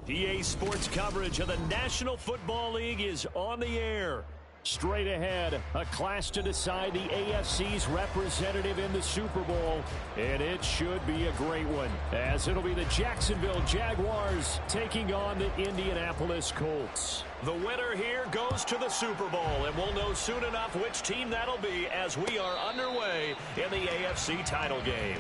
EA Sports coverage of the National Football League is on the air. Straight ahead, a clash to decide the AFC's representative in the Super Bowl, and it should be a great one, as it'll be the Jacksonville Jaguars taking on the Indianapolis Colts. The winner here goes to the Super Bowl, and we'll know soon enough which team that'll be as we are underway in the AFC title game.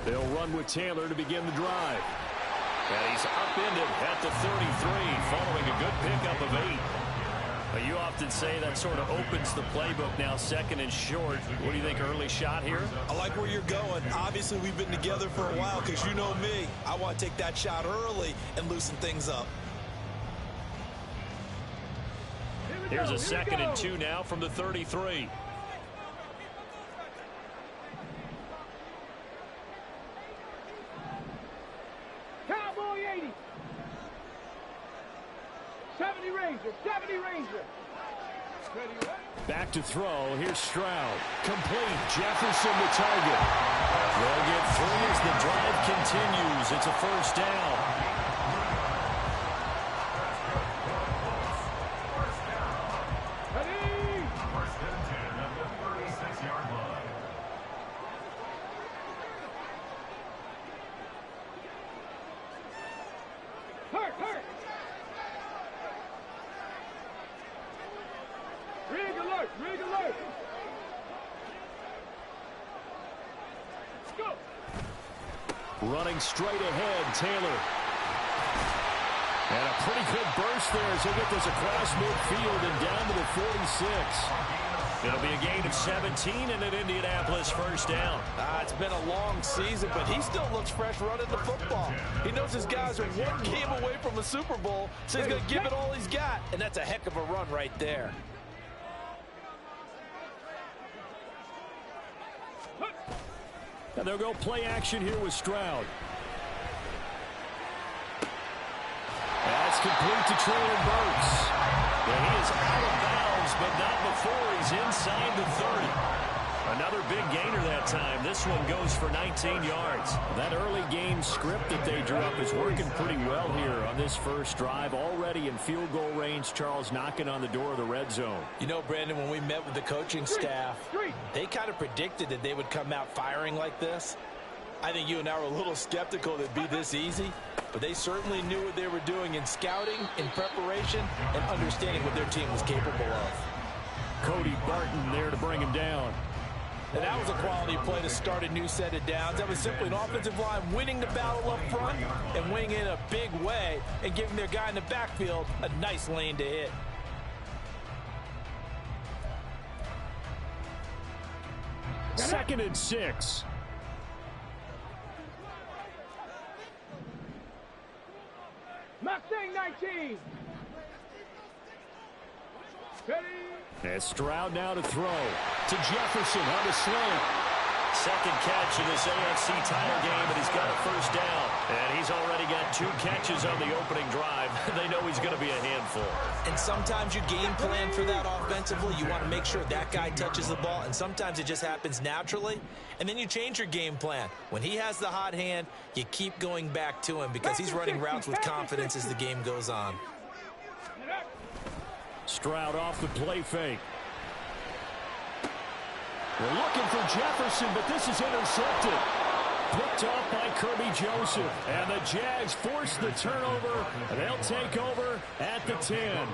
They'll run with Taylor to begin the drive. And he's upended at the 33 following a good pickup of 8. But you often say that sort of opens the playbook now, second and short. What do you think, early shot here? I like where you're going. Obviously, we've been together for a while because you know me. I want to take that shot early and loosen things up. Here's a second and 2 now from the 33. Cowboy 80. 70 Ranger. 70 Ranger. Back to throw. Here's Stroud. Complete. Jefferson the target. They'll get 3 as the drive continues. It's a first down. Rig alert! Let's go! Running straight ahead, Taylor. And a pretty good burst there as he'll get this across midfield and down to the 46. It'll be a gain of 17 and an Indianapolis first down. It's been a long season, but he still looks fresh running the football. He knows his guys are one game away from a Super Bowl, so he's going to give it all he's got, and that's a heck of a run right there. And they'll go play action here with Stroud. That's complete to Traylon Burks. And he is out of bounds, but not before he's inside the 30. Another big gainer that time. This one goes for 19 yards. That early game script that they drew up is working pretty well here on this first drive. Already in field goal range, Charles knocking on the door of the red zone. You know, Brandon, when we met with the coaching staff, they kind of predicted that they would come out firing like this. I think you and I were a little skeptical that it'd be this easy, but they certainly knew what they were doing in scouting, in preparation, and understanding what their team was capable of. Cody Barton there to bring him down. And that was a quality play to start a new set of downs. That was simply an offensive line winning the battle up front and winning in a big way and giving their guy in the backfield a nice lane to hit. Second and 6. Mustang 19. Ready? And Stroud now to throw to Jefferson on the slant. Second catch in this AFC title game, and he's got a first down. And he's already got 2 catches on the opening drive. They know he's going to be a handful. And sometimes you game plan for that offensively. You want to make sure that guy touches the ball, and sometimes it just happens naturally. And then you change your game plan. When he has the hot hand, you keep going back to him because he's running routes with confidence as the game goes on. Stroud off the play fake. We're looking for Jefferson, but this is intercepted. Picked off by Kirby Joseph. And the Jags force the turnover. They'll take over at the 10.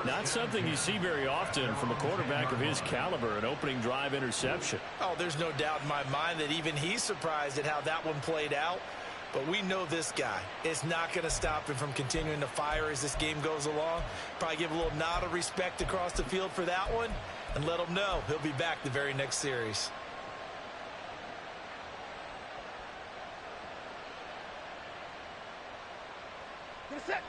Not something you see very often from a quarterback of his caliber, an opening drive interception. Oh, there's no doubt in my mind that even he's surprised at how that one played out. But we know this guy is not going to stop him from continuing to fire as this game goes along. Probably give a little nod of respect across the field for that one and let him know he'll be back the very next series. Get set.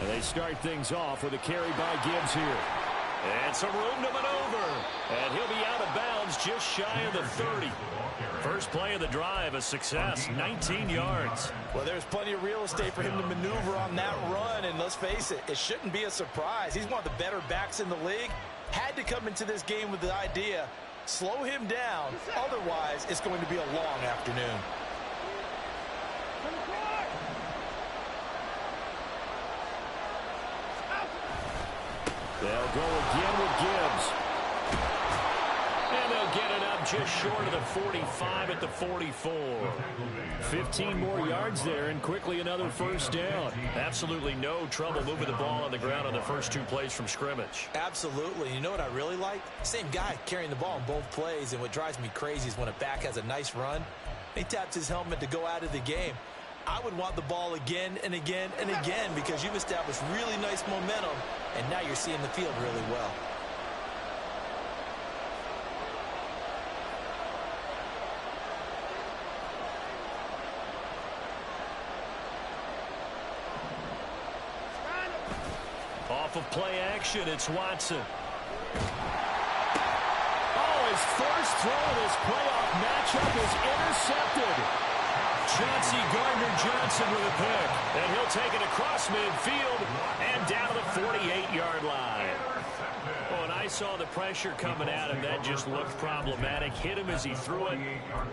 And they start things off with a carry by Gibbs here. And some room to maneuver. And he'll be out of bounds just shy of the 30. First play of the drive, a success, 19 yards. Well, there's plenty of real estate for him to maneuver on that run. And let's face it, it shouldn't be a surprise. He's one of the better backs in the league. Had to come into this game with the idea, slow him down. Otherwise, it's going to be a long afternoon. They'll go again with Gibbs. And they'll get it up just short of the 45 at the 44. 15 more yards there and quickly another first down. Absolutely no trouble moving the ball on the ground on the first two plays from scrimmage. Absolutely. You know what I really like? Same guy carrying the ball in both plays, and what drives me crazy is when a back has a nice run, he taps his helmet to go out of the game. I would want the ball again and again and again because you've established really nice momentum, and now you're seeing the field really well. Off of play action, it's Watson. Oh, his first throw of this playoff matchup is intercepted. Chauncey Gardner-Johnson with a pick. And he'll take it across midfield and down to the 48-yard line. Oh, and I saw the pressure coming at him. That just looked problematic. Hit him as he threw it,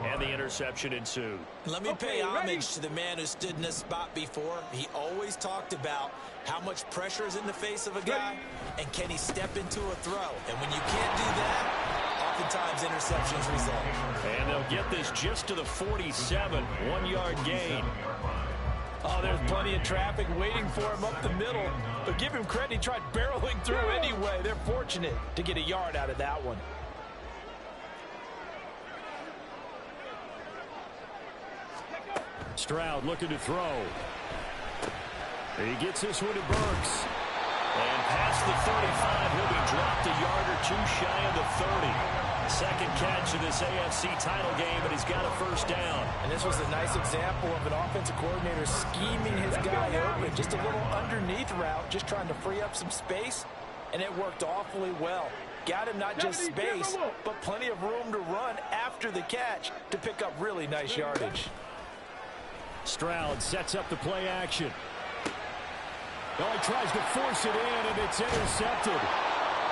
and the interception ensued. Let me pay homage to the man who stood in this spot before. He always talked about how much pressure is in the face of a guy, and can he step into a throw. And when you can't do that, oftentimes interceptions result. And they'll get this just to the 47, 1-yard gain. Oh, there's plenty of traffic waiting for him up the middle. But give him credit, he tried barreling through anyway. They're fortunate to get a yard out of that one. Stroud looking to throw. He gets this one to Burks. And past the 35, he'll be dropped a yard or two shy of the 30. Second catch of this AFC title game, but he's got a first down. And this was a nice example of an offensive coordinator scheming his guy open. Just a little underneath route, just trying to free up some space, and it worked awfully well. Got him not just space, but plenty of room to run after the catch to pick up really nice yardage. Stroud sets up the play action. Oh, he tries to force it in, and it's intercepted.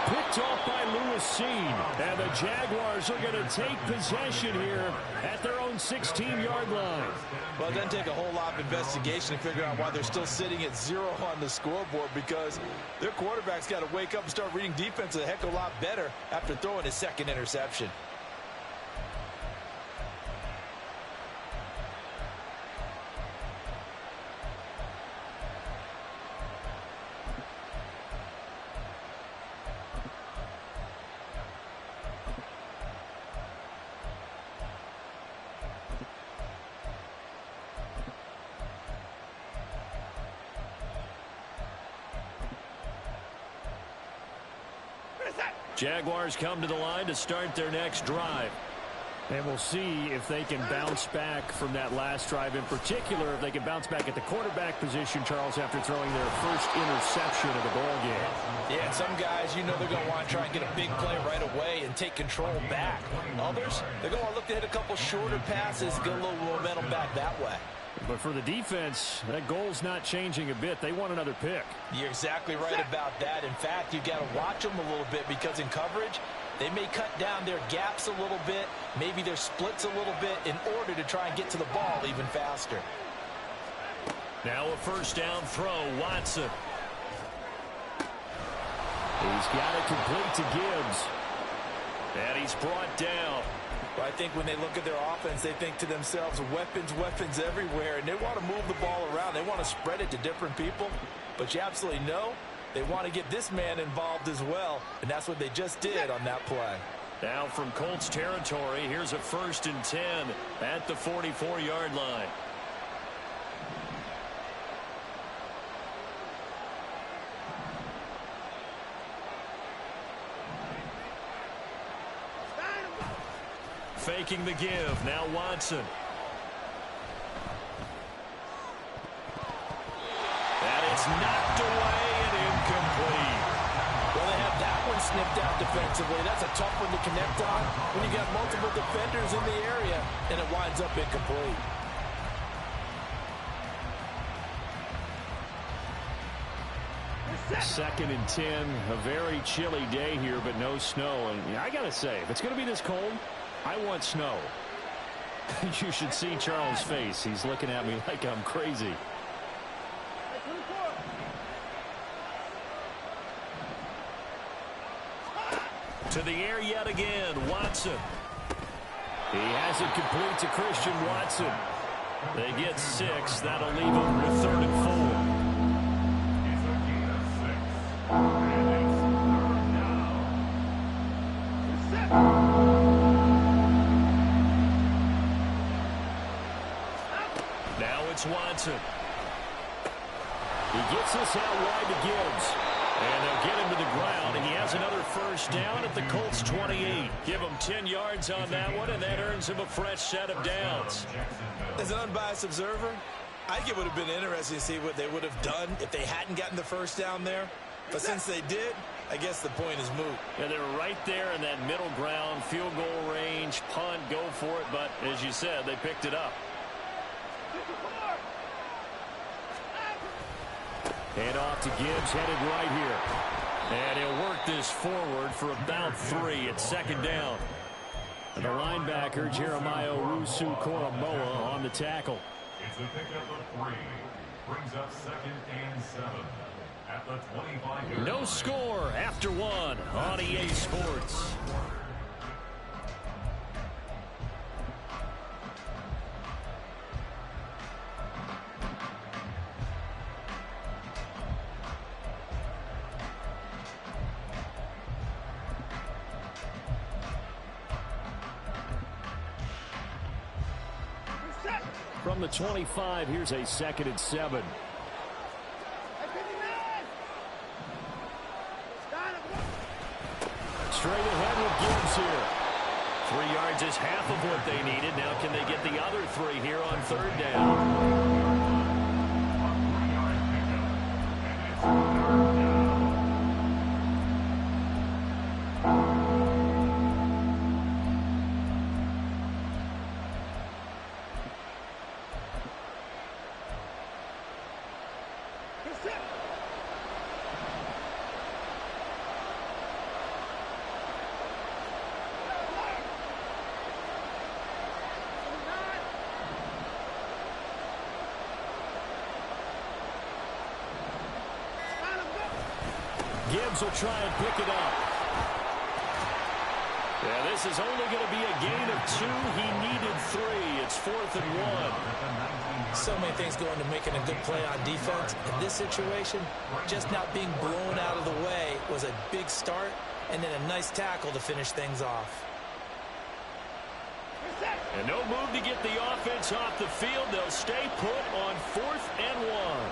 Picked off by Lewis. And the Jaguars are going to take possession here at their own 16-yard line. Well, it doesn't take a whole lot of investigation to figure out why they're still sitting at 0 on the scoreboard, because their quarterback's got to wake up and start reading defense a heck of a lot better after throwing his second interception. Jaguars come to the line to start their next drive. And we'll see if they can bounce back from that last drive. In particular, if they can bounce back at the quarterback position, Charles, after throwing their first interception of the ball game. Yeah, some guys, you know they're going to want to try and get a big play right away and take control back. Others, they're going to want to look to hit a couple shorter passes, get a little momentum back that way. But for the defense, that goal's not changing a bit. They want another pick. You're exactly right about that. In fact, you've got to watch them a little bit, because in coverage, they may cut down their gaps a little bit, maybe their splits a little bit, in order to try and get to the ball even faster. Now a first down throw, Watson. He's got it complete to Gibbs. And he's brought down. But I think when they look at their offense, they think to themselves, weapons, weapons everywhere, and they want to move the ball around. They want to spread it to different people. But you absolutely know they want to get this man involved as well, and that's what they just did on that play. Now from Colts territory, here's a 1st and 10 at the 44-yard line. Faking the give. Now Watson. knocked away and incomplete. Well, they have that one sniffed out defensively. That's a tough one to connect on when you got multiple defenders in the area, and it winds up incomplete. Second and 10, a very chilly day here, but no snow. And I got to say, if it's going to be this cold, I want snow. You should see Charles' face. He's looking at me like I'm crazy. To the air yet again, Watson. He has it complete to Christian Watson. They get 6. That'll leave them with 3rd and 4. Now it's Watson. He gets this out wide to Gibbs. And they'll get him to the ground, and he has another first down at the Colts 28. Give him 10 yards on that one, and that earns him a fresh set of downs. As an unbiased observer, I think it would have been interesting to see what they would have done if they hadn't gotten the first down there. But since they did, I guess the point is moot. Yeah, they're right there in that middle ground, field goal range, punt, go for it. But as you said, they picked it up. Hand off to Gibbs, headed right here. And he'll work this forward for about 3. It's 2nd down. And the linebacker, Jeremiah Owusu-Koramoah, on the tackle. It's a pickup of 3. Brings up 2nd and 7. At the 25-yard No score after 1 on EA Sports. From the 25, here's a 2nd and 7. Straight ahead with Gibbs here. 3 yards is half of what they needed. Now can they get the other 3 here on 3rd down? Gibbs will try and pick it up. Yeah, this is only going to be a gain of 2. He needed 3. It's 4th and 1. So many things go into making a good play on defense. In this situation, just not being blown out of the way was a big start, and then a nice tackle to finish things off. And no move to get the offense off the field. They'll stay put on 4th and 1.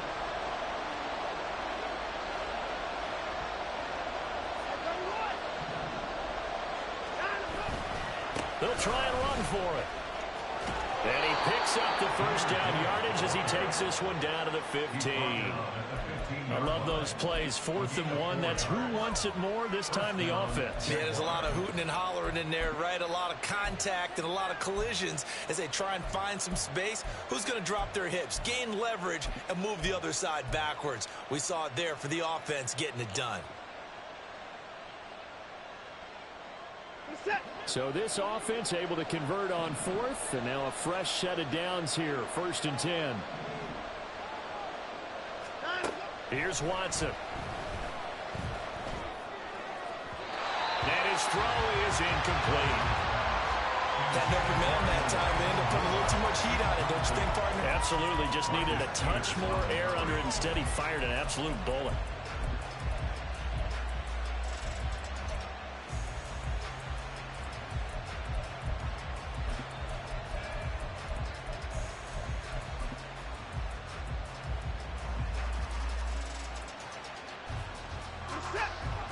They'll try and run for it. And he picks up the first down yardage as he takes this one down to the 15. I love those plays. 4th and 1. That's who wants it more, this time the offense. Yeah, there's a lot of hooting and hollering in there, right? A lot of contact and a lot of collisions as they try and find some space. Who's going to drop their hips, gain leverage, and move the other side backwards? We saw it there for the offense getting it done. So this offense able to convert on 4th, and now a fresh set of downs here. 1st and 10. Here's Watson. And his throw is incomplete. Got an open man that time. They ended up putting a little too much heat on it, don't you think, partner? Absolutely. Just needed a touch more air under it. Instead, he fired an absolute bullet.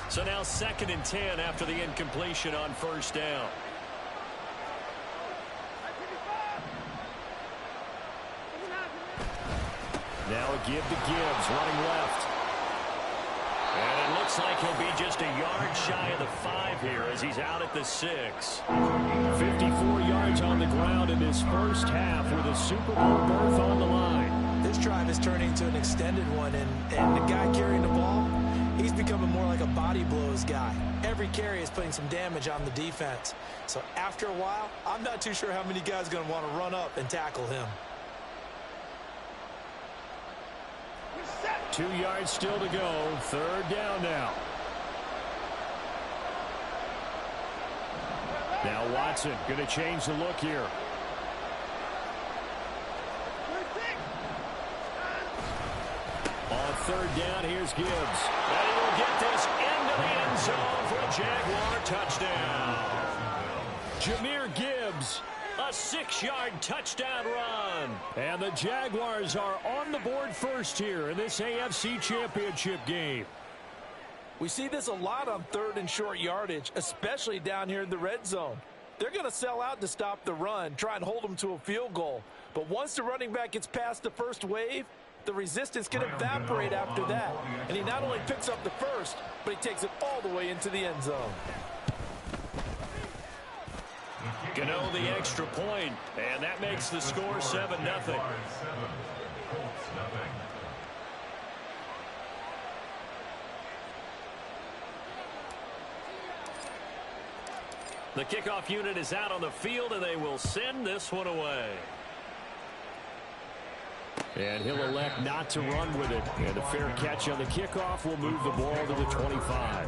So now 2nd and 10 after the incompletion on 1st down. Now a give to Gibbs, running left. And it looks like he'll be just a yard shy of the 5 here as he's out at the 6. 54 yards on the ground in this first half with a Super Bowl berth on the line. This drive is turning into an extended one, and the guy carrying the ball, he's becoming more like a body blows guy. Every carry is putting some damage on the defense. So after a while, I'm not too sure how many guys are going to want to run up and tackle him. 2 yards still to go. 3rd down now. Now Watson going to change the look here. On 3rd down, here's Gibbs. And he will get this into the end zone for a Jaguar touchdown. Jahmyr Gibbs, a 6-yard touchdown run. And the Jaguars are on the board first here in this AFC Championship game. We see this a lot on 3rd and short yardage, especially down here in the red zone. They're going to sell out to stop the run, try and hold them to a field goal. But once the running back gets past the first wave, the resistance can evaporate after that. And he not only picks up the first, but he takes it all the way into the end zone. Gano the extra point, and that makes the score 7-0. The kickoff unit is out on the field, and they will send this one away. And he'll elect not to run with it. And a fair catch on the kickoff will move the ball to the 25.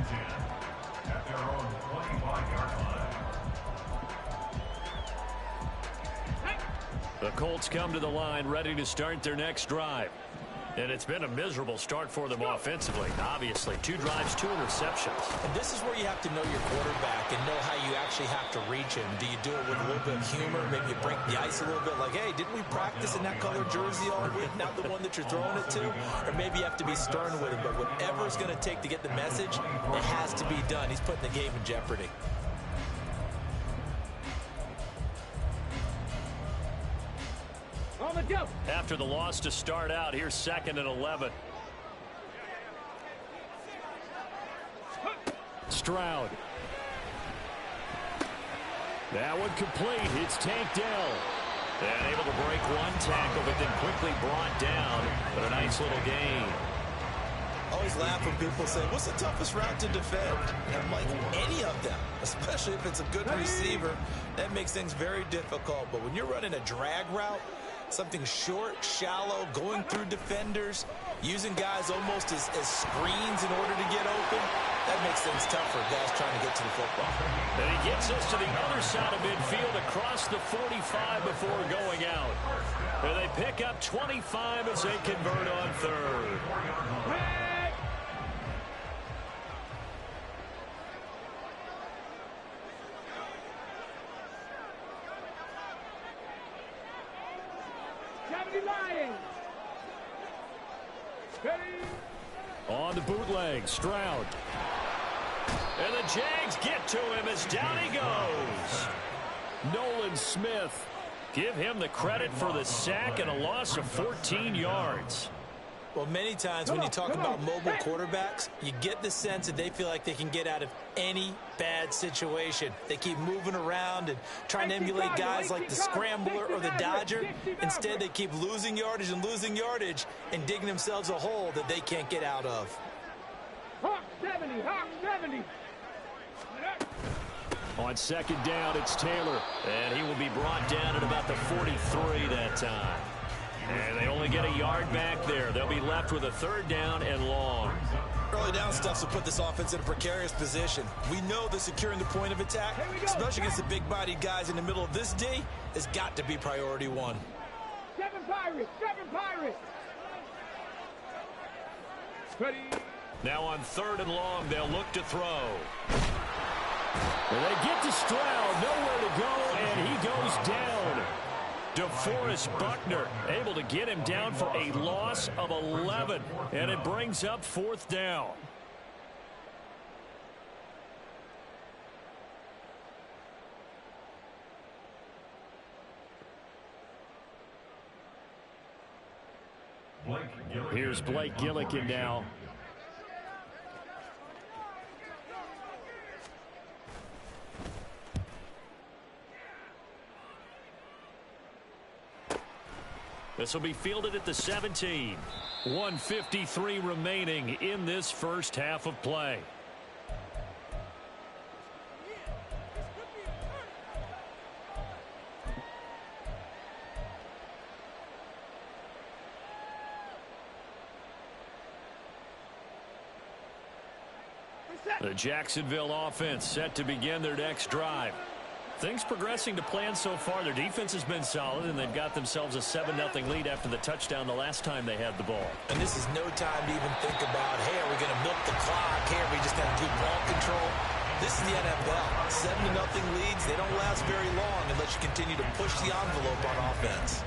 At their own 25-yard line. The Colts come to the line ready to start their next drive. And it's been a miserable start for them offensively. Obviously, 2 drives, 2 interceptions. And this is where you have to know your quarterback and know how you actually have to reach him. Do you do it with a little bit of humor? Maybe you break the ice a little bit like, hey, didn't we practice in that color jersey all week? Not the one that you're throwing it to? Or maybe you have to be stern with him. But whatever it's going to take to get the message, it has to be done. He's putting the game in jeopardy. After the loss to start out, here's 2nd and 11. Stroud. That one complete. It's Tank Dell. And able to break one tackle, but then quickly brought down. But a nice little gain. I always laugh when people say, what's the toughest route to defend? And I'm like, any of them, especially if it's a good receiver. That makes things very difficult. But when you're running a drag route, something short, shallow, going through defenders, using guys almost as screens in order to get open, that makes things tough for guys trying to get to the football. And he gets us to the other side of midfield across the 45 before going out. And they pick up 25 as they convert on 3rd. On the bootleg, Stroud. And the Jags get to him as down he goes. Nolan Smith. Give him the credit for the sack and a loss of 14 yards. Well, many times when you talk about mobile quarterbacks, you get the sense that they feel like they can get out of any bad situation. They keep moving around and trying to emulate guys like the Scrambler or the Dodger. Instead, they keep losing yardage and digging themselves a hole that they can't get out of. Hawk 70, Hawk 70. On 2nd down, it's Taylor. And he will be brought down at about the 43 that time. And they only get a yard back there. They'll be left with a 3rd down and long. Early down stuff will put this offense in a precarious position. We know that securing the point of attack, especially against the big-bodied guys in the middle of this D, has got to be priority 1. 7 Pirates, 7 Pirates. Ready. Now on 3rd and long, they'll look to throw. And they get to Stroud, nowhere to go, and he goes down. DeForest Buckner able to get him down for a loss of 11, and it brings up 4th down. Here's Blake Gillikin now. This will be fielded at the 17. 1:53 remaining in this first half of play. The Jacksonville offense set to begin their next drive. Things progressing to plan so far. Their defense has been solid, and they've got themselves a 7-0 lead after the touchdown the last time they had the ball. And this is no time to even think about, hey, are we going to milk the clock? Hey, are we just have good ball control? This is the NFL. 7-0 leads, they don't last very long unless you continue to push the envelope on offense.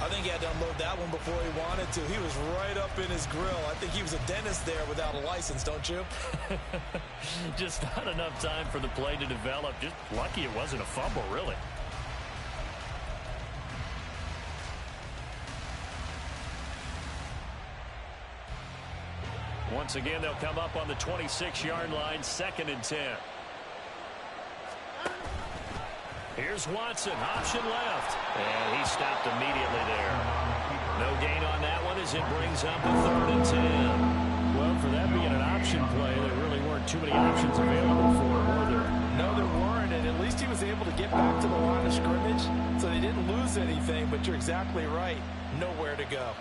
I think he had to unload that one before he wanted to. He was right up in his grill. I think he was a dentist there without a license, don't you? Just not enough time for the play to develop. Just lucky it wasn't a fumble, really. Once again, they'll come up on the 26-yard line, 2nd and 10. Here's Watson, option left. And he stopped immediately there. No gain on that one as it brings up a 3rd and 10. Well, for that being an option play, there really weren't too many options available for him, were there? No, there weren't, and at least he was able to get back to the line of scrimmage, so they didn't lose anything, but you're exactly right. Nowhere to go.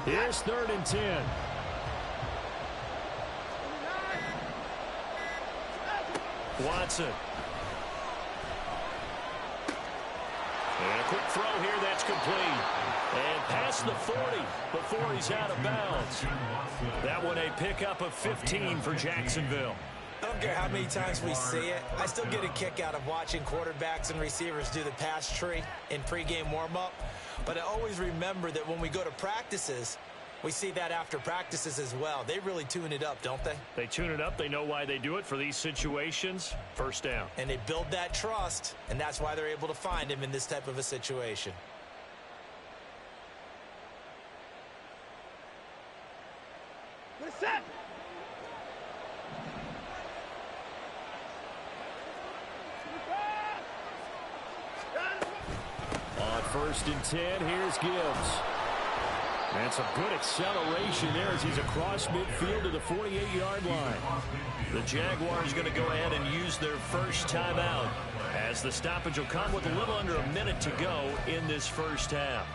Here's 3rd and 10. Watson. And a quick throw here that's complete. And past the 40 before he's out of bounds. That one a pickup of 15 for Jacksonville. I don't care how many times we see it. I still get a kick out of watching quarterbacks and receivers do the pass tree in pregame warm-up. But I always remember that when we go to practices, we see that after practices as well. They really tune it up, don't they? They tune it up. They know why they do it for these situations. First down. And they build that trust, and that's why they're able to find him in this type of a situation. Set. On 1st and 10, here's Gibbs. That's a good acceleration there as he's across midfield to the 48-yard line. The Jaguars going to go ahead and use their first timeout as the stoppage will come with a little under a minute to go in this first half.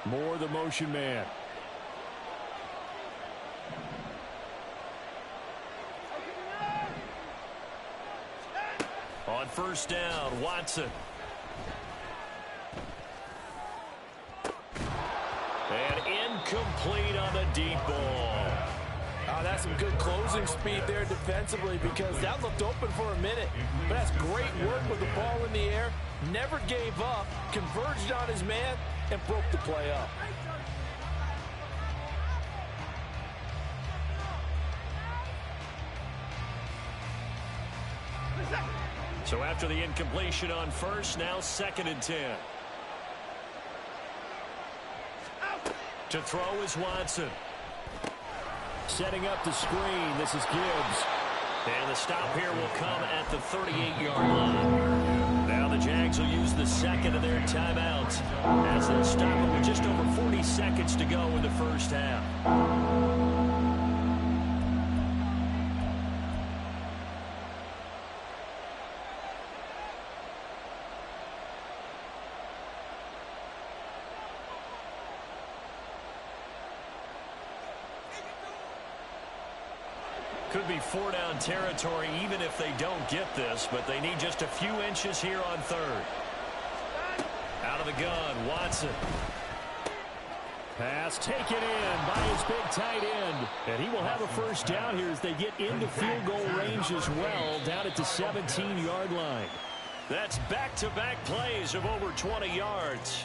Moore, the motion man. On 1st down, Watson. And incomplete on the deep ball. That's some good closing speed there defensively because that looked open for a minute. But that's great work with the ball in the air. Never gave up, converged on his man, and broke the play up. So after the incompletion on 1st, now 2nd and 10. To throw is Watson. Setting up the screen, this is Gibbs. And the stop here will come at the 38-yard line. Now the Jags will use the 2nd of their timeouts as they'll stop it with just over 40 seconds to go in the first half. Could be 4-down territory even if they don't get this, but they need just a few inches here on third. Out of the gun, Watson. Pass taken in by his big tight end. And he will have a first down here as they get into field goal range as well, down at the 17-yard line. That's back-to-back plays of over 20 yards.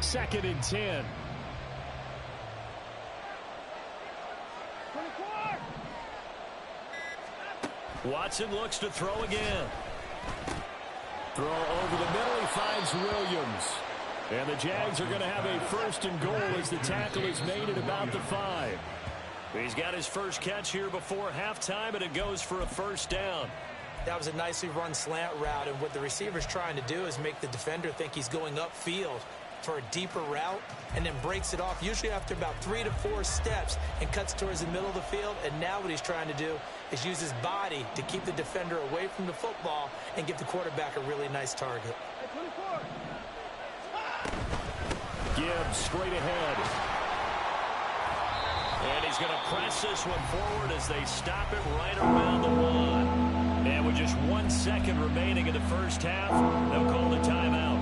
Second and 10. 24. Watson looks to throw again. Throw over the middle. He finds Williams. And the Jags are going to have a first and goal as the tackle is made at about the 5. He's got his first catch here before halftime, and it goes for a first down. That was a nicely run slant route, and what the receiver's trying to do is make the defender think he's going upfield for a deeper route and then breaks it off usually after about 3 to 4 steps and cuts towards the middle of the field. And now what he's trying to do is use his body to keep the defender away from the football and give the quarterback a really nice target. 24. Gibbs straight ahead. And he's going to press this one forward as they stop it right around the 1. And with just 1 second remaining in the first half, they'll call the timeout.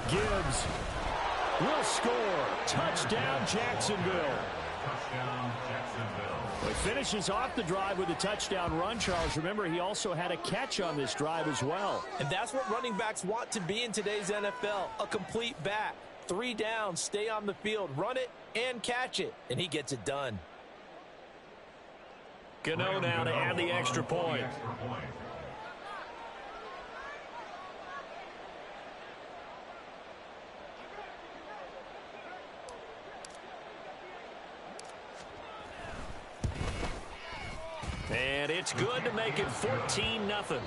Gibbs will score. Touchdown, Jacksonville. Touchdown, Jacksonville. He finishes off the drive with a touchdown run, Charles. Remember, he also had a catch on this drive as well. And that's what running backs want to be in today's NFL, a complete back. 3 downs, stay on the field, run it, and catch it. And he gets it done. Gano now to add the extra point. And it's good to make it 14-0.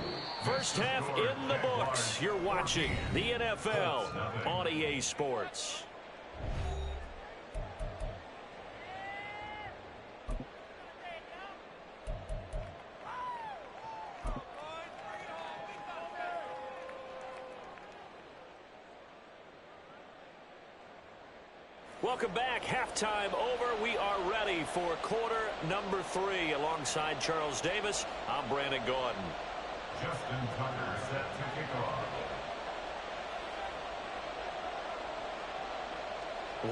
First half in the books. You're watching the NFL on EA Sports. Welcome back. Halftime over. We are ready for quarter number 3. Alongside Charles Davis, I'm Brandon Gordon. Justin Tucker set to kick off.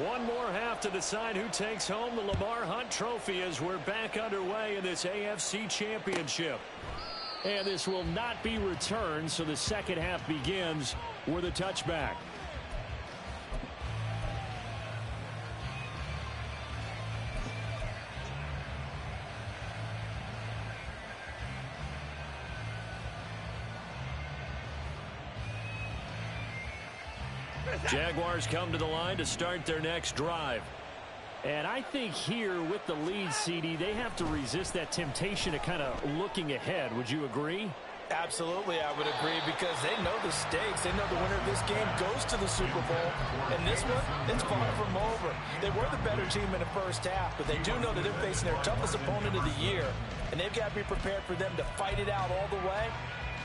One more half to decide who takes home the Lamar Hunt Trophy as we're back underway in this AFC Championship. And this will not be returned, so the second half begins with a touchback. Jaguars come to the line to start their next drive. And I think here with the lead, CD, they have to resist that temptation of kind of looking ahead. Would you agree? Absolutely, I would agree, because they know the stakes. They know the winner of this game goes to the Super Bowl. And this one, it's far from over. They were the better team in the first half, but they do know that they're facing their toughest opponent of the year. And they've got to be prepared for them to fight it out all the way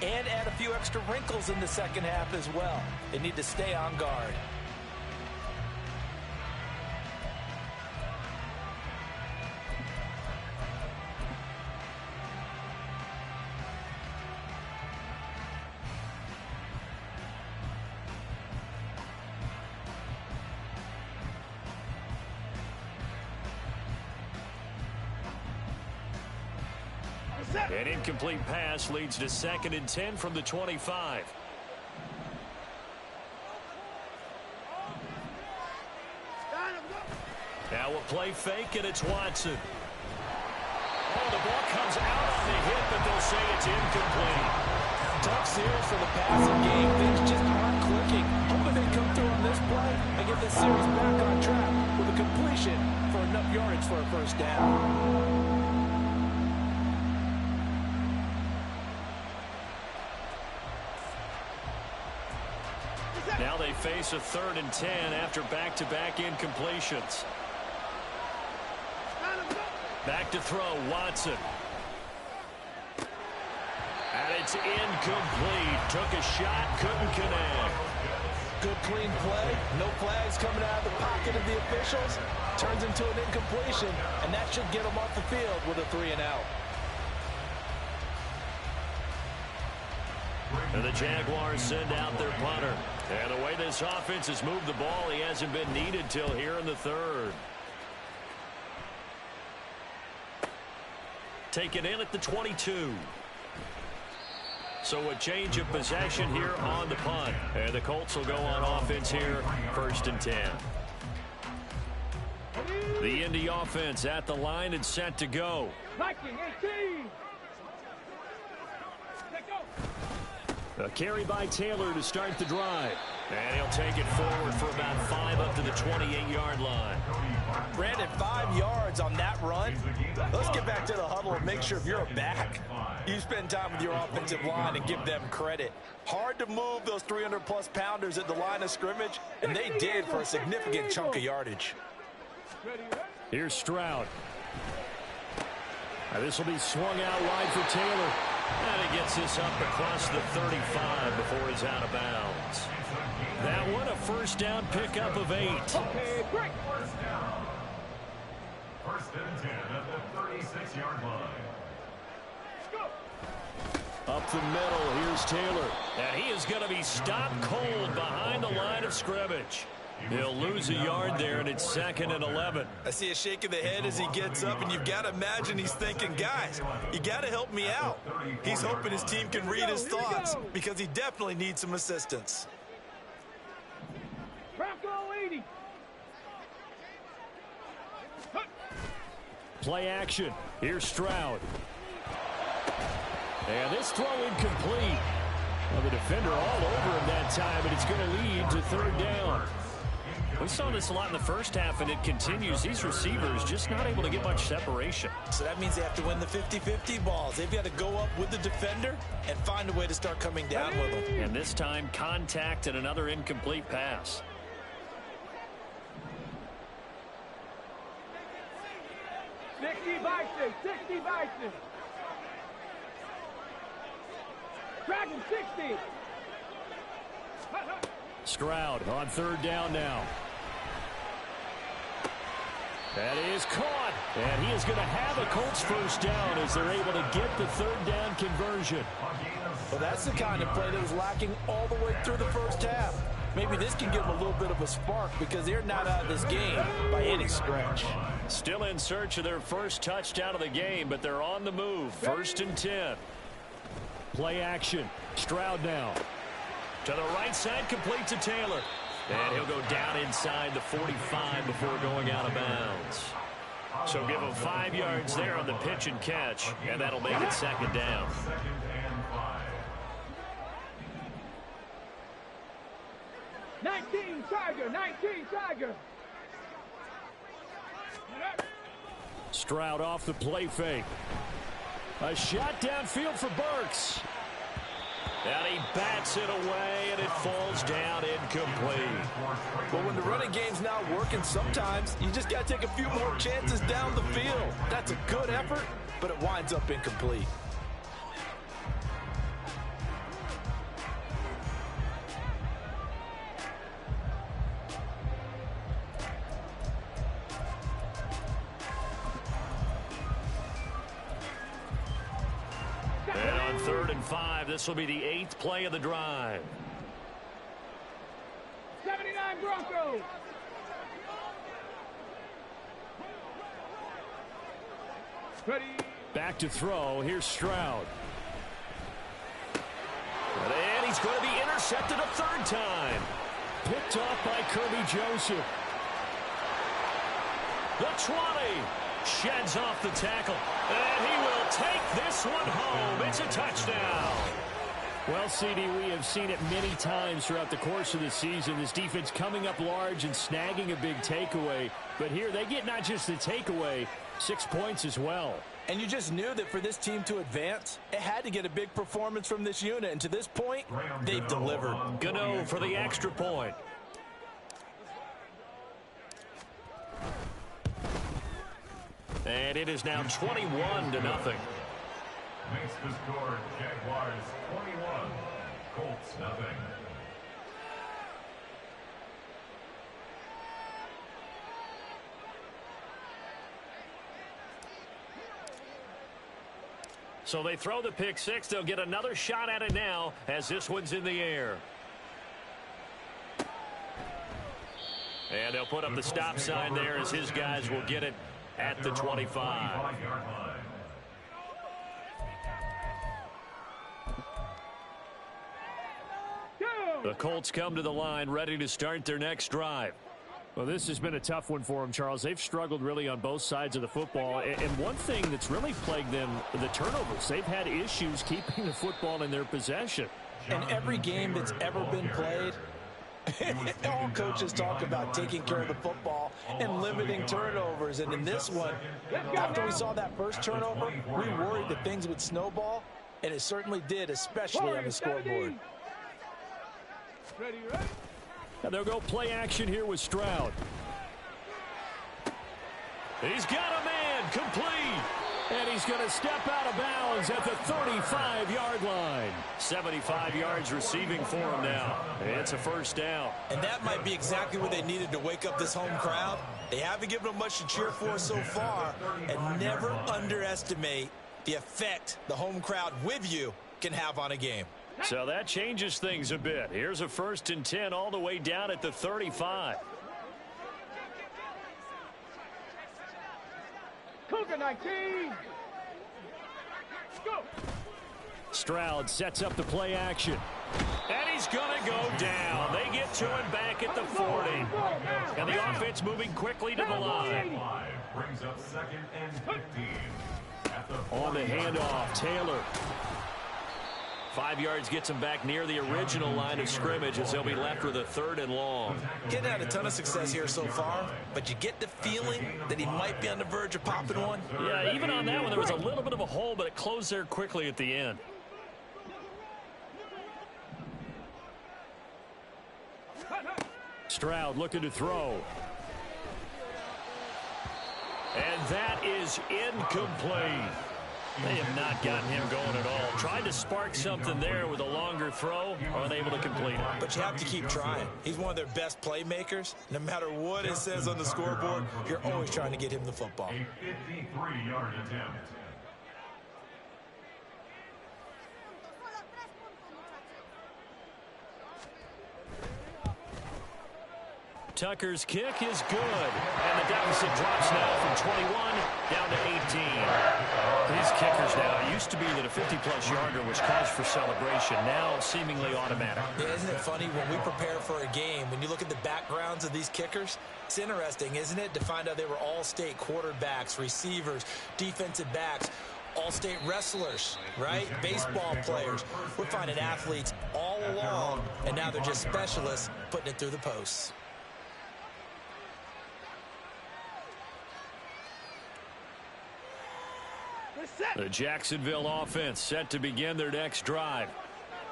and add a few extra wrinkles in the second half as well. They need to stay on guard. An incomplete pass leads to 2nd and 10 from the 25. Now a play fake, and it's Watson. Oh, the ball comes out on the hit, but they'll say it's incomplete. Tough series for the passing game. Things just aren't clicking. Hoping they come through on this play and get this series back on track with a completion for enough yardage for a first down. Now they face a 3rd and 10 after back-to-back incompletions. Back to throw, Watson. And it's incomplete. Took a shot, couldn't connect. Good clean play. No flags coming out of the pocket of the officials. Turns into an incompletion, and that should get them off the field with a 3-and-out. And the Jaguars send out their punter. And the way this offense has moved the ball, he hasn't been needed till here in the 3rd. Taken in at the 22. So a change of possession here on the punt. And the Colts will go on offense here, 1st and 10. The Indy offense at the line and set to go. Viking 18. A carry by Taylor to start the drive. And he'll take it forward for about 5 up to the 28-yard line. Brandon, 5 yards on that run. Let's get back to the huddle and make sure if you're a back, you spend time with your offensive line and give them credit. Hard to move those 300-plus pounders at the line of scrimmage, and they did for a significant chunk of yardage. Here's Stroud. Now this will be swung out wide for Taylor. And he gets this up across the 35 before he's out of bounds. That one a first down pickup of 8. Okay, break. First down. 1st and 10 at the 36-yard line. Up the middle, here's Taylor. And he is going to be stopped cold behind the line of scrimmage. He'll lose a yard there, and it's 2nd and 11. I see a shake of the head as he gets up, and you've got to imagine he's thinking, guys, you got to help me out. He's hoping his team can read his thoughts because he definitely needs some assistance. Bronco 80. Play action. Here's Stroud. And this throw incomplete. Well, the defender all over him that time, and it's going to lead to 3rd down. We saw this a lot in the first half, and it continues. These receivers just not able to get much separation. So that means they have to win the 50-50 balls. They've got to go up with the defender and find a way to start coming down with them. And this time, contact and another incomplete pass. Sixty Bison. Dragon 60. Stroud on 3rd down now. That is caught. And he is going to have a Colts first down as they're able to get the 3rd down conversion. Well, that's the kind of play that was lacking all the way through the first half. Maybe this can give them a little bit of a spark because they're not out of this game by any stretch. Still in search of their first touchdown of the game, but they're on the move. 1st and 10. Play action. Stroud now. To the right side, complete to Taylor. And he'll go down inside the 45 before going out of bounds. So give him 5 yards there on the pitch and catch, and that'll make it 2nd down. 2nd and 5. 19 Tiger. Stroud off the play fake. A shot downfield for Burks. And he bats it away, and it falls down incomplete. Well, when the running game's not working, sometimes you just got to take a few more chances down the field. That's a good effort, but it winds up incomplete. And on 3rd and 5, this will be the 8th play of the drive. 79 Broncos. Ready. Back to throw. Here's Stroud. And he's going to be intercepted a third time. Picked off by Kirby Joseph. The 20. Sheds off the tackle. And he will take this one home. It's a touchdown. Well, CD, we have seen it many times throughout the course of the season. This defense coming up large and snagging a big takeaway. But here they get not just the takeaway, 6 points as well. And you just knew that for this team to advance, it had to get a big performance from this unit. And to this point, they've delivered. Gano for the extra point. And it is now 21-0. Makes the score Jaguars 21, Colts nothing. So they throw the pick six. They'll get another shot at it now as this one's in the air. And they'll put up the stop sign there as his guys will get it at the 25. The Colts come to the line ready to start their next drive. Well, this has been a tough one for them, Charles. They've struggled really on both sides of the football. And one thing that's really plagued them, the turnovers. They've had issues keeping the football in their possession. In every game that's ever been played, all coaches talk about taking care of the football and limiting turnovers. And in this one, after we saw that first turnover, we worried that things would snowball, and it certainly did, especially on the scoreboard. Ready, ready? And they'll go play action here with Stroud. He's got a man complete. And he's going to step out of bounds at the 35-yard line. 75 yards receiving for him now. It's a first down. And that might be exactly what they needed to wake up this home crowd. They haven't given them much to cheer for so far. And never underestimate the effect the home crowd with you can have on a game. So that changes things a bit. Here's a 1st and 10 all the way down at the 35. Cougar 19. Go. Stroud sets up the play action. And he's going to go down. They get to him back at the 40. And the offense moving quickly to the line. Brings up 2nd and 15. On the handoff, Taylor. 5 yards gets him back near the original line of scrimmage as they'll be left with a 3rd and long. Getting had a ton of success here so far, but you get the feeling that he might be on the verge of popping one. Yeah, even on that one, there was a little bit of a hole, but it closed there quickly at the end. Stroud looking to throw. And that is incomplete. They have not gotten him going at all. Tried to spark something there with a longer throw, unable to complete it. But you have to keep trying. He's one of their best playmakers. No matter what it says on the scoreboard, you're always trying to get him the football. A 53-yard attempt. Tucker's kick is good. And the deficit drops now from 21 down to 18. These kickers now, it used to be that a 50-plus yarder was cause for celebration. Now seemingly automatic. Yeah, isn't it funny when we prepare for a game, when you look at the backgrounds of these kickers, it's interesting, isn't it, to find out they were all-state quarterbacks, receivers, defensive backs, all-state wrestlers, right? Baseball players. We're finding athletes all along, and now they're just specialists putting it through the posts. The Jacksonville offense set to begin their next drive.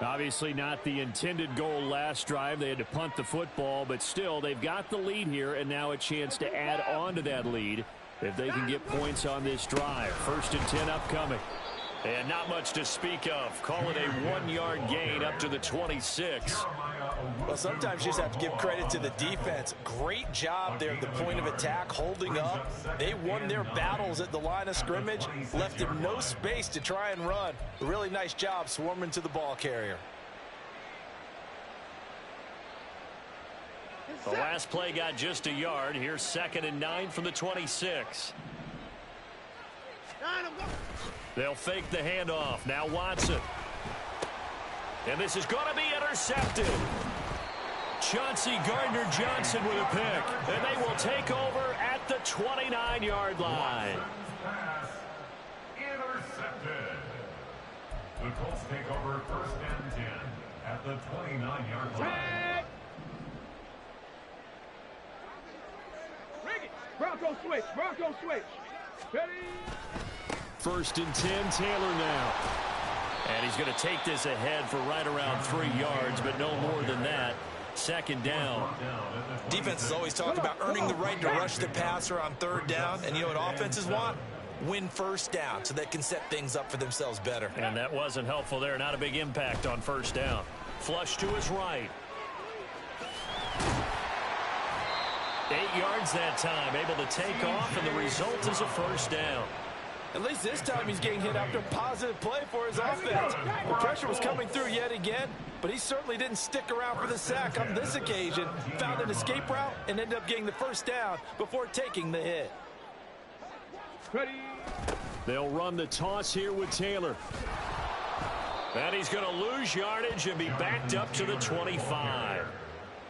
Obviously not the intended goal last drive. They had to punt the football, but still they've got the lead here and now a chance to add on to that lead if they can get points on this drive. 1st and 10 upcoming. And not much to speak of. Call it a 1-yard gain up to the 26. Well, sometimes you just have to give credit to the defense. Great job there at the point of attack, holding up. They won their battles at the line of scrimmage, left him no space to try and run. A really nice job swarming to the ball carrier. The last play got just a yard. Here's 2nd and 9 from the 26. They'll fake the handoff. Now Watson. And this is going to be intercepted. Chauncey Gardner-Johnson with a pick. And they will take over at the 29-yard line. Pass intercepted. The Colts take over first and 10 at the 29-yard line. Bronco switch. Bronco switch. Ready? First and 10, Taylor now. And he's going to take this ahead for right around 3 yards, but no more than that. Second down. Defense is always talking about earning the right to rush the passer on third down. And you know what offenses want? Win first down so they can set things up for themselves better. And that wasn't helpful there. Not a big impact on first down. Flush to his right. 8 yards that time. Able to take off, and the result is a first down. At least this time he's getting hit after a positive play for his offense. The pressure was coming through yet again, but he certainly didn't stick around for the sack on this occasion. Found an escape route and ended up getting the first down before taking the hit. Ready? They'll run the toss here with Taylor. And he's going to lose yardage and be backed up to the 25.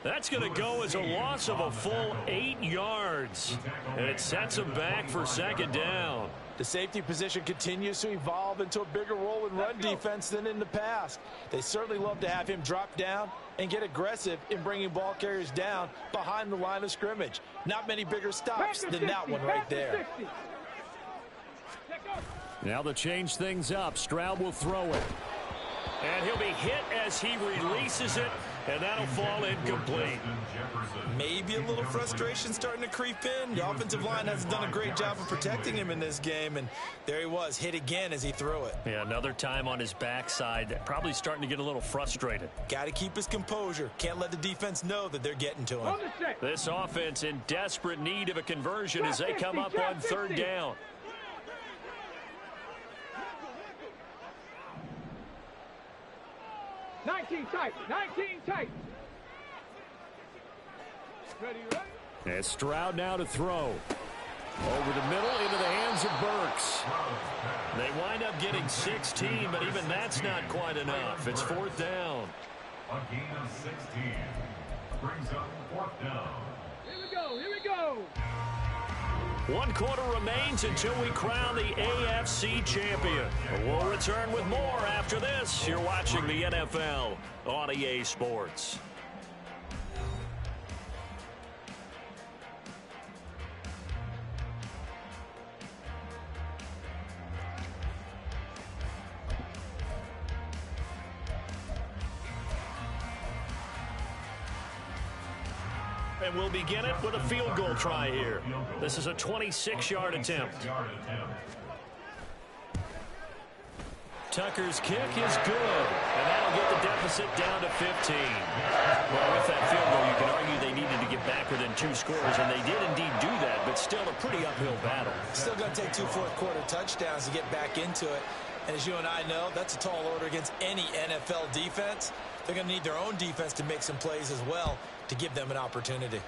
That's going to go as a loss of a full 8 yards. And it sets him back for second down. The safety position continues to evolve into a bigger role in run defense than in the past. They certainly love to have him drop down and get aggressive in bringing ball carriers down behind the line of scrimmage. Not many bigger stops than that one right there. Now to change things up, Stroud will throw it. And he'll be hit as he releases it, and that'll fall incomplete. Maybe a little frustration starting to creep in. The offensive line hasn't done a great job of protecting him in this game, and there he was, hit again as he threw it. Yeah, another time on his backside, probably starting to get a little frustrated. Got to keep his composure. Can't let the defense know that they're getting to him. This offense in desperate need of a conversion as they come up on third down. Tight. 19 tight. Ready, ready. And Stroud now to throw. Over the middle into the hands of Burks. They wind up getting 16, but even that's not quite enough. It's fourth down. A gain of 16 brings up fourth down. Here we go. 1 quarter remains until we crown the AFC champion. We'll return with more after this. You're watching the NFL on EA Sports. And we'll begin it with a field goal try here. This is a 26-yard attempt. Tucker's kick is good, and that'll get the deficit down to 15. Well, with that field goal, you can argue they needed to get back within 2 scores, and they did indeed do that, but still a pretty uphill battle. Still going to take 2 fourth-quarter touchdowns to get back into it. And as you and I know, that's a tall order against any NFL defense. They're going to need their own defense to make some plays as well to give them an opportunity.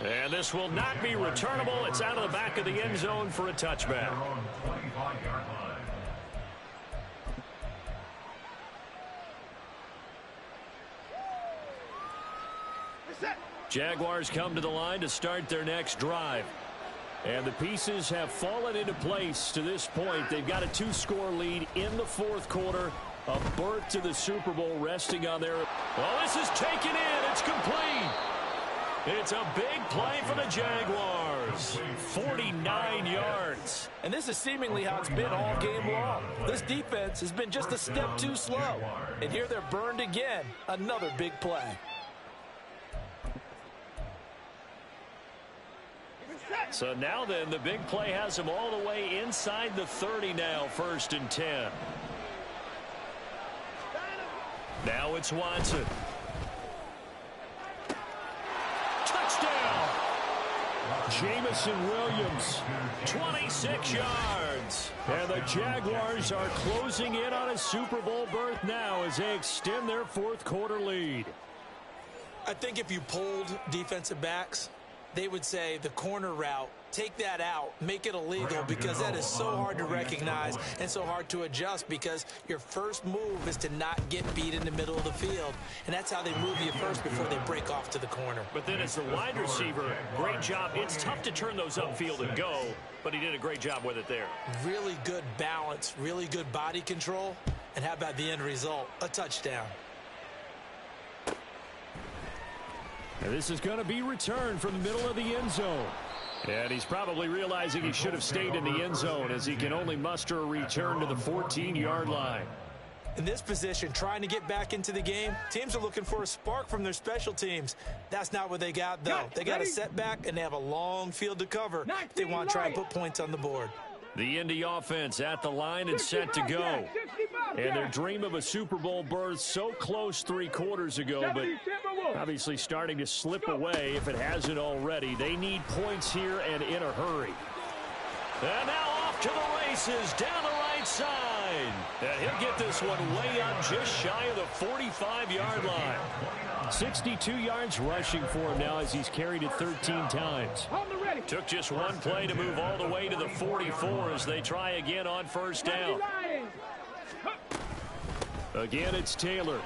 And this will not be returnable. It's out of the back of the end zone for a touchback. Jaguars come to the line to start their next drive. And the pieces have fallen into place to this point. They've got a 2-score lead in the fourth quarter. A berth to the Super Bowl resting on their... Well, this is taken in. It's complete. It's a big play for the Jaguars. 49 yards. And this is seemingly how it's been all game long. This defense has been just a step too slow. And here they're burned again. Another big play. So now then, the big play has them all the way inside the 30 now, first and 10. Now it's Watson. Touchdown! Jamison Williams, 26 yards. And the Jaguars are closing in on a Super Bowl berth now as they extend their fourth quarter lead. I think if you polled defensive backs, they would say the corner route take that out, make it illegal, because that is so hard to recognize and so hard to adjust, because your first move is to not get beat in the middle of the field, and that's how they move you first before they break off to the corner. But then as the wide receiver, great job. It's tough to turn those upfield and go, but he did a great job with it there. Really good balance, really good body control, and how about the end result? A touchdown. And this is going to be returned from the middle of the end zone. And he's probably realizing he should have stayed in the end zone, as he can only muster a return to the 14-yard line. In this position, trying to get back into the game, teams are looking for a spark from their special teams. That's not what they got, though. They got a setback, and they have a long field to cover if they want to try and put points on the board. The Indy offense at the line and set to go. And their dream of a Super Bowl berth so close 3 quarters ago, but obviously starting to slip away if it hasn't already. They need points here and in a hurry. And now off to the races down the right side. And he'll get this one way up just shy of the 45-yard line. 62 yards rushing for him now as he's carried it 13 times. Took just one play to move all the way to the 44 as they try again on first down. Again, it's Taylor.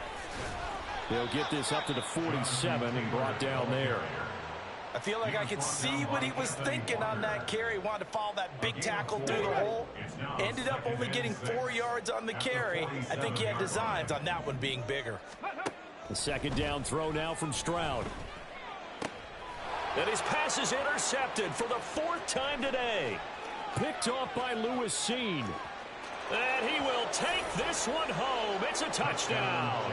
They'll get this up to the 47 and brought down there. I feel like I could see what he was thinking on that carry. Wanted to follow that big tackle through the hole. Ended up only getting 4 yards on the carry. I think he had designs on that one being bigger. The second down throw now from Stroud. And his pass is intercepted for the 4th time today. Picked off by Lewis Seen. And he will take this one home. It's a touchdown.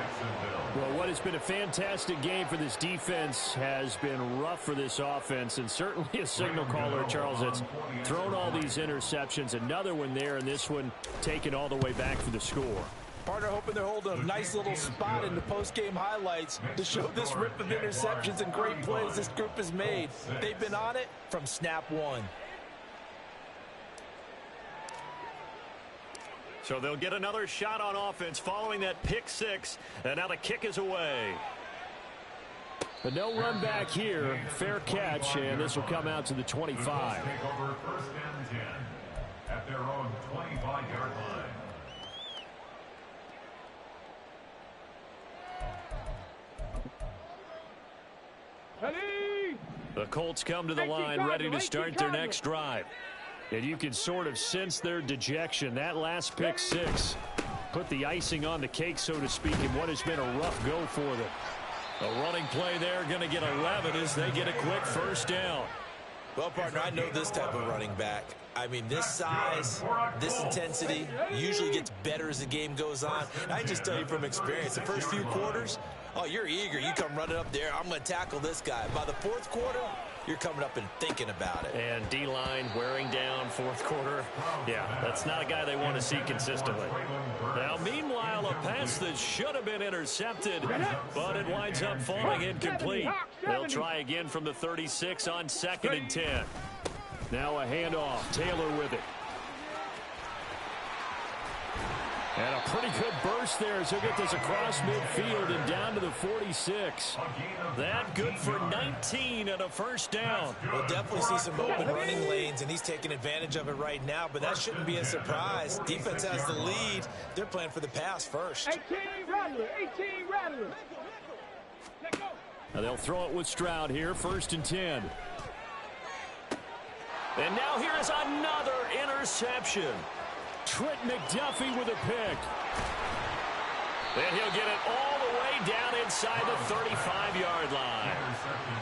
Well, what has been a fantastic game for this defense has been rough for this offense, and certainly a signal caller, Charles, that's thrown all these interceptions. Another one there, and this one taken all the way back for the score. Partner hoping they're holding a nice little spot in the post-game highlights to show this rip of interceptions and great plays this group has made. They've been on it from snap one. So they'll get another shot on offense following that pick 6, and now the kick is away. But no run back here. Fair catch, and this will come out to the 25. Take over 1st and 10 at their own 25-yard line. The Colts come to the line ready to start their next drive. And you can sort of sense their dejection. That last pick 6 put the icing on the cake, so to speak, in what has been a rough go for them. A running play there, going to get 11 as they get a quick first down. Well, partner, I know this type of running back. I mean, this size, this intensity usually gets better as the game goes on. And I just tell you from experience, the first few quarters, oh, you're eager. You come running up there, I'm going to tackle this guy. By the 4th quarter, you're coming up and thinking about it. And D-line wearing down 4th quarter. Yeah, that's not a guy they want to see consistently. Now, meanwhile, a pass that should have been intercepted, but it winds up falling incomplete. They'll try again from the 36 on 2nd and 10. Now a handoff. Taylor with it. And a pretty good burst there as he'll get this across midfield and down to the 46. That good for 19 and a first down. We'll definitely see some open running lanes, and he's taking advantage of it right now, but that shouldn't be a surprise. Defense has the lead. They're playing for the pass first. 18 Rattler. Now they'll throw it with Stroud here, 1st and 10. And now here is another interception. Trent McDuffie with a pick. And he'll get it all the way down inside the 35-yard line.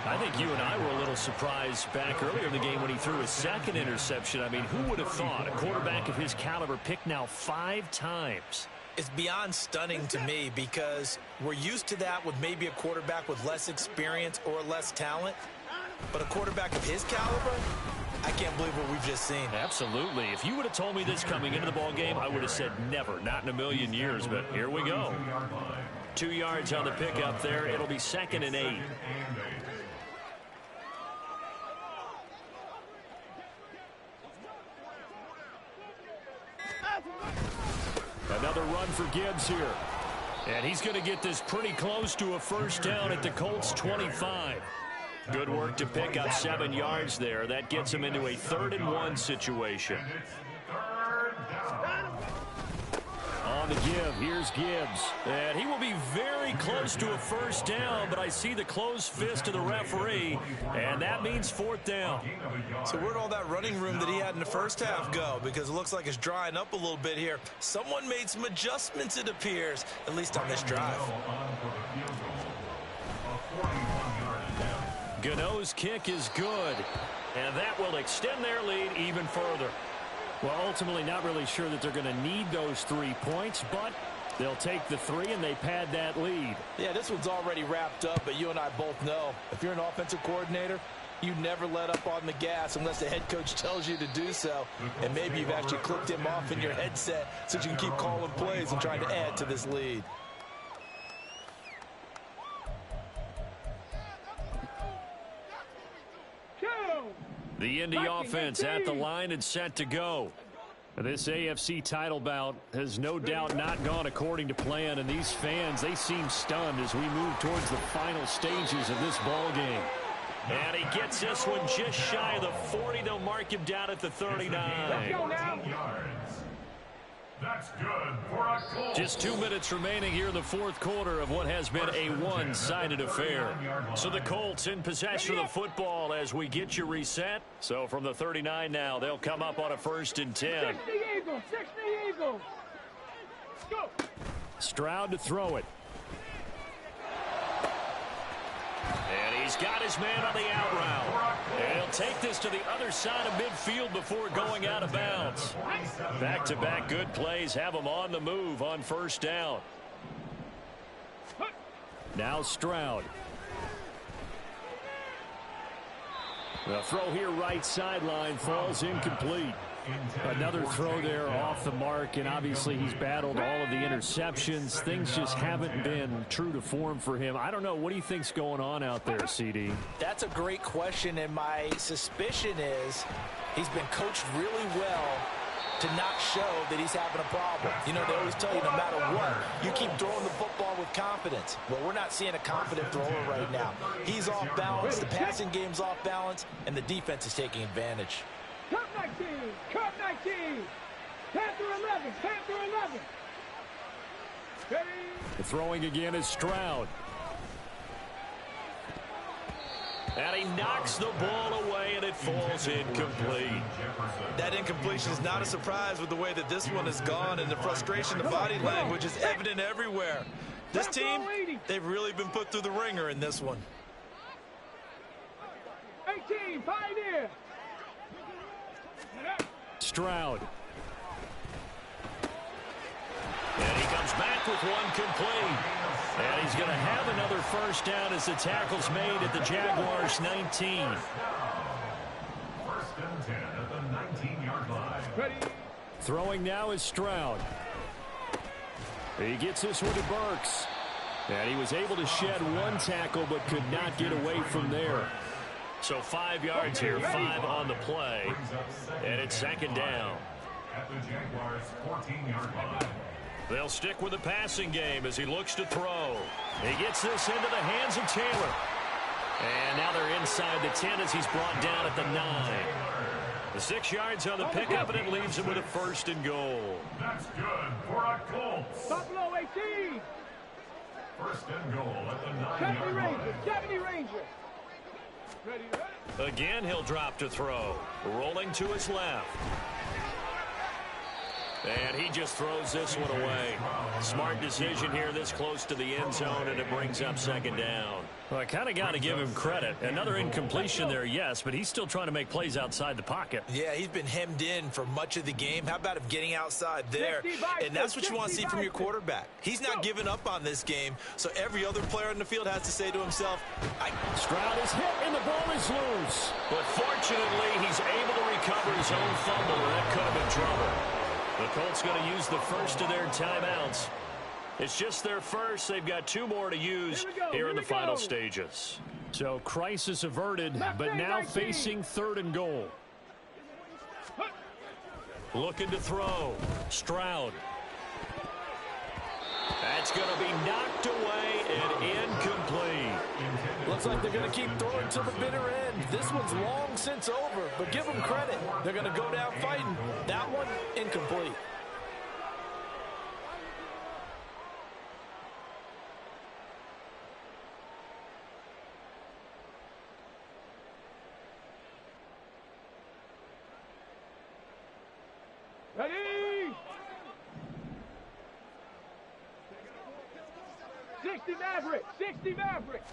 I think you and I were a little surprised back earlier in the game when he threw his 2nd interception. I mean, who would have thought a quarterback of his caliber picked now 5 times? It's beyond stunning to me because we're used to that with maybe a quarterback with less experience or less talent. But a quarterback of his caliber, I can't believe what we've just seen. Absolutely. If you would have told me this coming into the ball game, I would have said never, not in a million years. But here we go. 2 yards on the pickup there. It'll be 2nd and 8. Another run for Gibbs here. And he's going to get this pretty close to a first down at the Colts 25. Good work to pick up 7 yards there. That gets him into a 3rd-and-1 situation. On the give, here's Gibbs. And he will be very close to a 1st down, but I see the closed fist of the referee, and that means 4th down. So where'd all that running room that he had in the first half go? Because it looks like it's drying up a little bit here. Someone made some adjustments, it appears, at least on this drive. Gano's kick is good, and that will extend their lead even further. Well, ultimately not really sure that they're going to need those 3 points, but they'll take the 3 and they pad that lead. Yeah, this one's already wrapped up, but you and I both know if you're an offensive coordinator, you never let up on the gas unless the head coach tells you to do so. And maybe you've actually clicked him off in your headset so you can keep calling plays and trying to add to this lead. The Indy offense at the line and set to go. This AFC title bout has no doubt not gone according to plan, and these fans, they seem stunned as we move towards the final stages of this ball game. And he gets this one just shy of the 40. They'll mark him down at the 39. Let's go now. That's good for a goal. Just 2 minutes remaining here in the 4th quarter of what has been a one-sided affair. So the Colts in possession of the football as we get you reset. So from the 39 now, they'll come up on a 1st and 10. 60 Eagles, 60 Eagles. Go. Stroud to throw it. And he's got his man on the out route. And he'll take this to the other side of midfield before going out of bounds. Back-to-back good plays have him on the move on 1st down. Now Stroud. The throw here right sideline falls incomplete. Another throw there off the mark, and obviously he's battled all of the interceptions. Things just haven't been true to form for him. I don't know. What do you think's going on out there, CD? That's a great question, and my suspicion is he's been coached really well to not show that he's having a problem. You know, they always tell you no matter what, you keep throwing the football with confidence. Well, we're not seeing a confident thrower right now. He's off balance, the passing game's off balance, and the defense is taking advantage. Cup 19, Cup 19, Panther 11, Panther 11. Ready? The throwing again is Stroud. And he knocks the ball away, and it falls incomplete. That incompletion is not a surprise with the way that this one has gone, and the frustration, the body language is evident everywhere. This team, they've really been put through the ringer in this one. 18, Pioneer. Stroud. And he comes back with one complete. And he's going to have another 1st down as the tackle's made at the Jaguars' 19. 1st and 10 at the 19-yard line. Ready? Throwing now is Stroud. He gets this one to Burks. And he was able to shed one tackle but could not get away from there. So 5 yards here, 5 on the play. And it's 2nd down. At the Jaguars' 14-yard line. They'll stick with the passing game as he looks to throw. He gets this into the hands of Taylor. And now they're inside the 10 as he's brought down at the 9. The 6 yards on the pickup, and it leaves him with a 1st and goal. That's good for a Colts. Buffalo 18. 1st and goal at the 70 9-yard Ranger, line. 70 Ranger. Ready, ready. Again, he'll drop to throw. Rolling to his left. And he just throws this one away. Smart decision here this close to the end zone, and it brings up 2nd down. Well, I kind of got to give him credit. Another incompletion there, yes, but he's still trying to make plays outside the pocket. Yeah, he's been hemmed in for much of the game. How about him getting outside there? And that's what you want to see from your quarterback. He's not giving up on this game, so every other player in the field has to say to himself, Stroud is hit, and the ball is loose. But fortunately, he's able to recover his own fumble, and that could have been trouble. The Colts going to use the first of their timeouts. It's just their first. They've got 2 more to use here in the final stages. So crisis averted, but now facing 3rd and goal. Looking to throw. Stroud. That's going to be knocked away and incomplete. Looks like they're going to keep throwing to the bitter end. This one's long since over, but give them credit. They're going to go down fighting. That one, incomplete. Ready? 60 Maverick! 60 Maverick!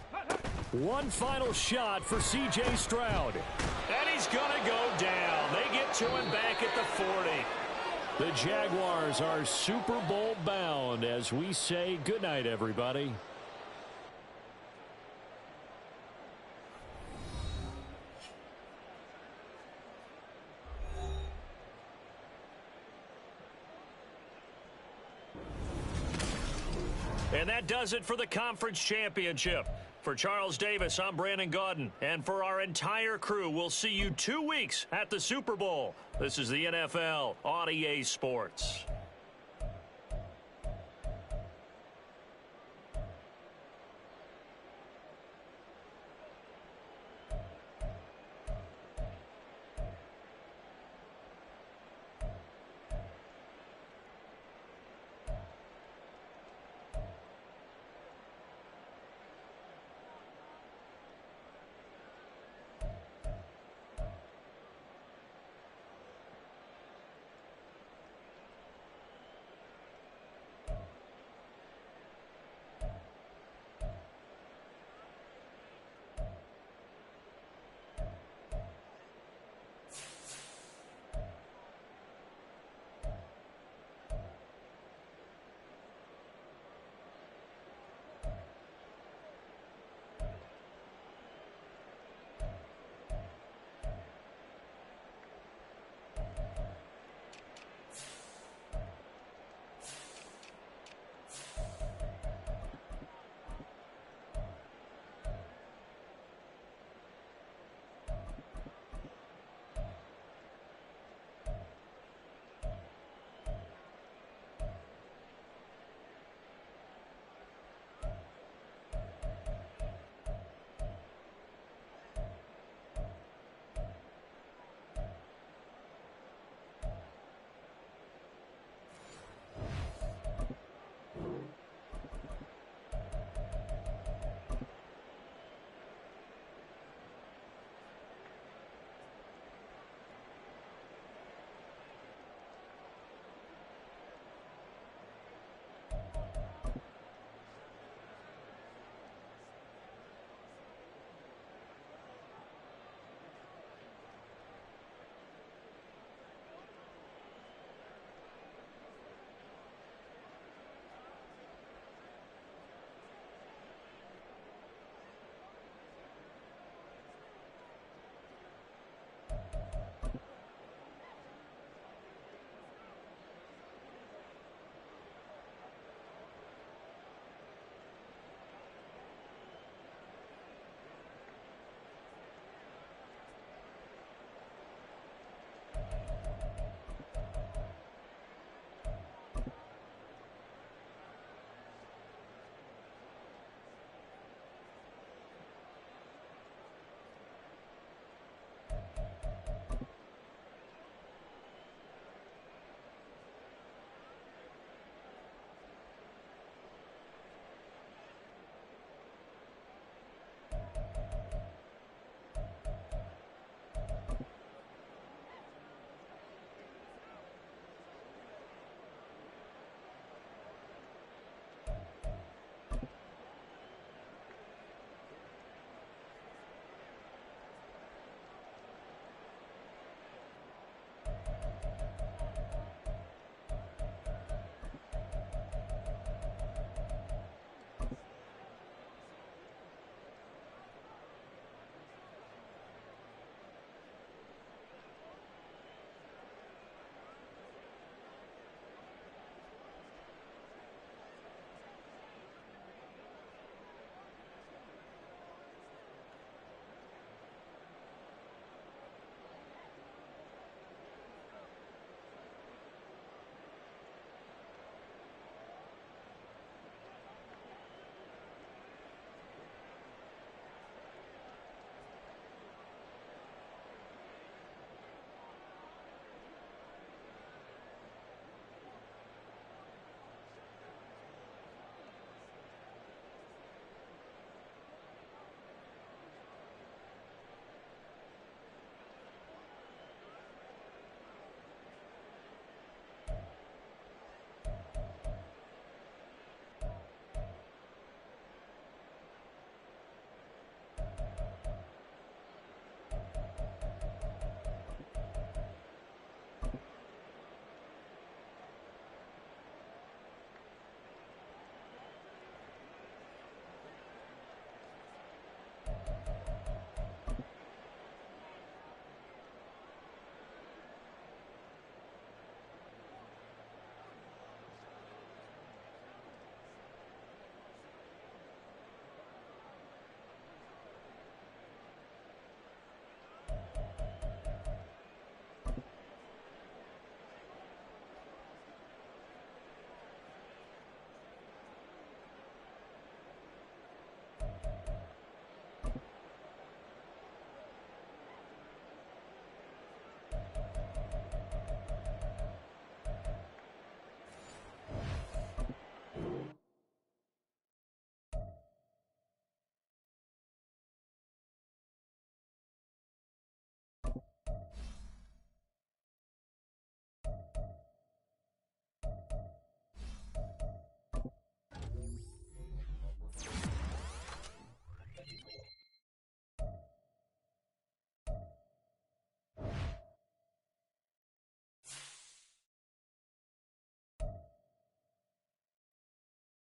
One final shot for C.J. Stroud. And he's going to go down. They get to him back at the 40. The Jaguars are Super Bowl bound as we say goodnight, everybody. And that does it for the conference championship. For Charles Davis, I'm Brandon Gaudin. And for our entire crew, we'll see you 2 weeks at the Super Bowl. This is the NFL on EA Sports.